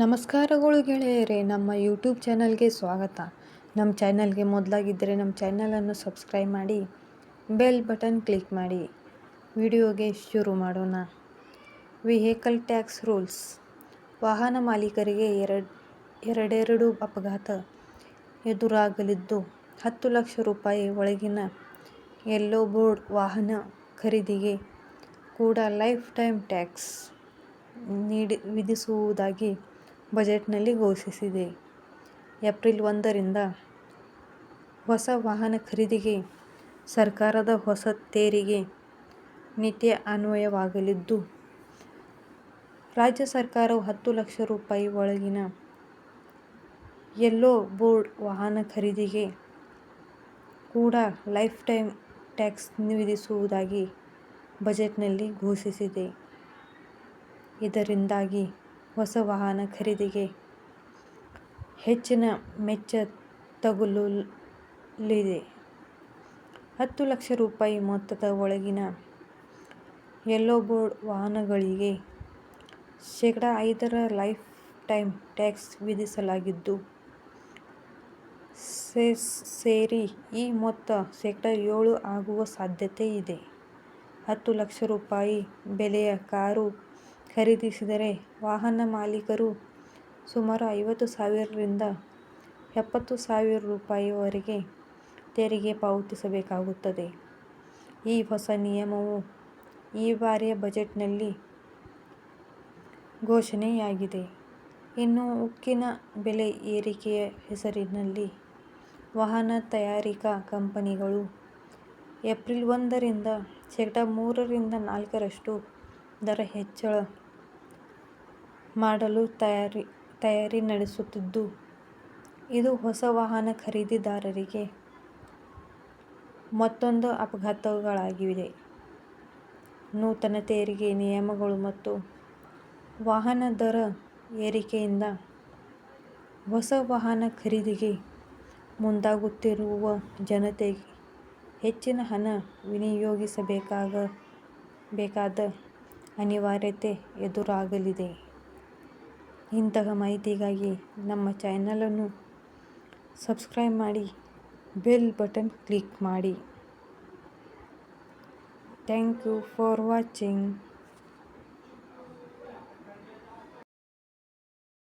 ನಮಸ್ಕಾರಗಳು ಗೆಳೆಯರೇ, ನಮ್ಮ ಯೂಟ್ಯೂಬ್ ಚಾನಲ್ಗೆ ಸ್ವಾಗತ. ನಮ್ಮ ಚಾನಲ್ಗೆ ಮೊದಲಾಗಿದ್ದರೆ ನಮ್ಮ ಚಾನಲನ್ನು ಸಬ್ಸ್ಕ್ರೈಬ್ ಮಾಡಿ, ಬೆಲ್ ಬಟನ್ ಕ್ಲಿಕ್ ಮಾಡಿ. ವಿಡಿಯೋಗೆ ಶುರು ಮಾಡೋಣ. Vehicle tax rules. ವಾಹನ ಮಾಲೀಕರಿಗೆ ಎರಡೆರಡು ಅಪಘಾತ ಎದುರಾಗಲಿದ್ದು, 10 ಲಕ್ಷ ರೂಪಾಯಿ ಒಳಗಿನ ಯೆಲ್ಲೋ ಬೋರ್ಡ್ ವಾಹನ ಖರೀದಿಗೆ ಕೂಡ ಲೈಫ್ ಟೈಮ್ ಟ್ಯಾಕ್ಸ್ ವಿಧಿಸುವುದಾಗಿ ಬಜೆಟ್ನಲ್ಲಿ ಘೋಷಿಸಿದೆ. ಏಪ್ರಿಲ್ 1 ರಿಂದ ಹೊಸ ವಾಹನ ಖರೀದಿಗೆ ಸರ್ಕಾರದ ಹೊಸ ತೆರಿಗೆ ನೀತಿ ಅನ್ವಯವಾಗಲಿದ್ದು, ರಾಜ್ಯ ಸರ್ಕಾರವು 10 ಲಕ್ಷ ರೂಪಾಯಿ ಒಳಗಿನ ಯೆಲ್ಲೋ ಬೋರ್ಡ್ ವಾಹನ ಖರೀದಿಗೆ ಕೂಡ ಲೈಫ್ ಟೈಮ್ ಟ್ಯಾಕ್ಸ್ ವಿಧಿಸುವುದಾಗಿ ಬಜೆಟ್ನಲ್ಲಿ ಘೋಷಿಸಿದೆ. ಇದರಿಂದಾಗಿ ಹೊಸ ವಾಹನ ಖರೀದಿಗೆ ಹೆಚ್ಚಿನ ವೆಚ್ಚ ತಗುಲಲಿದೆ. 10 ಲಕ್ಷ ರೂಪಾಯಿ ಮೊತ್ತದ ಒಳಗಿನ ಯೆಲ್ಲೋ ಬೋರ್ಡ್ ವಾಹನಗಳಿಗೆ ಶೇಕಡಾ 5 ಲೈಫ್ ಟೈಮ್ ಟ್ಯಾಕ್ಸ್ ವಿಧಿಸಲಾಗಿದ್ದು, ಸೆಸ್ ಸೇರಿ ಈ ಮೊತ್ತ ಶೇಕಡಾ 7 ಆಗುವ ಸಾಧ್ಯತೆ ಇದೆ. 10 ಲಕ್ಷ ರೂಪಾಯಿ ಬೆಲೆಯ ಕಾರು ಖರೀದಿಸಿದರೆ ವಾಹನ ಮಾಲೀಕರು ಸುಮಾರು 50,000 ರಿಂದ 70,000 ರೂಪಾಯಿವರೆಗೆ ತೆರಿಗೆ ಪಾವತಿಸಬೇಕಾಗುತ್ತದೆ. ಈ ಹೊಸ ನಿಯಮವು ಈ ಬಾರಿಯ ಬಜೆಟ್ನಲ್ಲಿ ಘೋಷಣೆಯಾಗಿದೆ. ಇನ್ನು ಉಕ್ಕಿನ ಬೆಲೆ ಏರಿಕೆಯ ಹೆಸರಿನಲ್ಲಿ ವಾಹನ ತಯಾರಿಕಾ ಕಂಪನಿಗಳು ಏಪ್ರಿಲ್ 1 ರಿಂದ ಶೇಕಡಾ 3 ರಿಂದ 4 ರಷ್ಟು ದರ ಹೆಚ್ಚಳ ಮಾಡಲು ತಯಾರಿ ನಡೆಸುತ್ತಿದ್ದು, ಇದು ಹೊಸ ವಾಹನ ಖರೀದಿದಾರರಿಗೆ ಮತ್ತೊಂದು ಆಘಾತವಾಗಲಿದೆ. ನೂತನ ತೆರಿಗೆ ನಿಯಮಗಳು ಮತ್ತು ವಾಹನ ದರ ಏರಿಕೆಯಿಂದ ಹೊಸ ವಾಹನ ಖರೀದಿಗೆ ಮುಂದಾಗುತ್ತಿರುವ ಜನತೆಗೆ ಹೆಚ್ಚಿನ ಹಣ ವಿನಿಯೋಗಿಸಬೇಕಾದ ಅನಿವಾರ್ಯತೆ ಎದುರಾಗಲಿದೆ. ಇಂತಹ ಮಾಹಿತಿಗಾಗಿ ನಮ್ಮ ಚಾನಲನ್ನು ಸಬ್ಸ್ಕ್ರೈಬ್ ಮಾಡಿ, ಬೆಲ್ ಬಟನ್ ಕ್ಲಿಕ್ ಮಾಡಿ. Thank you for watching.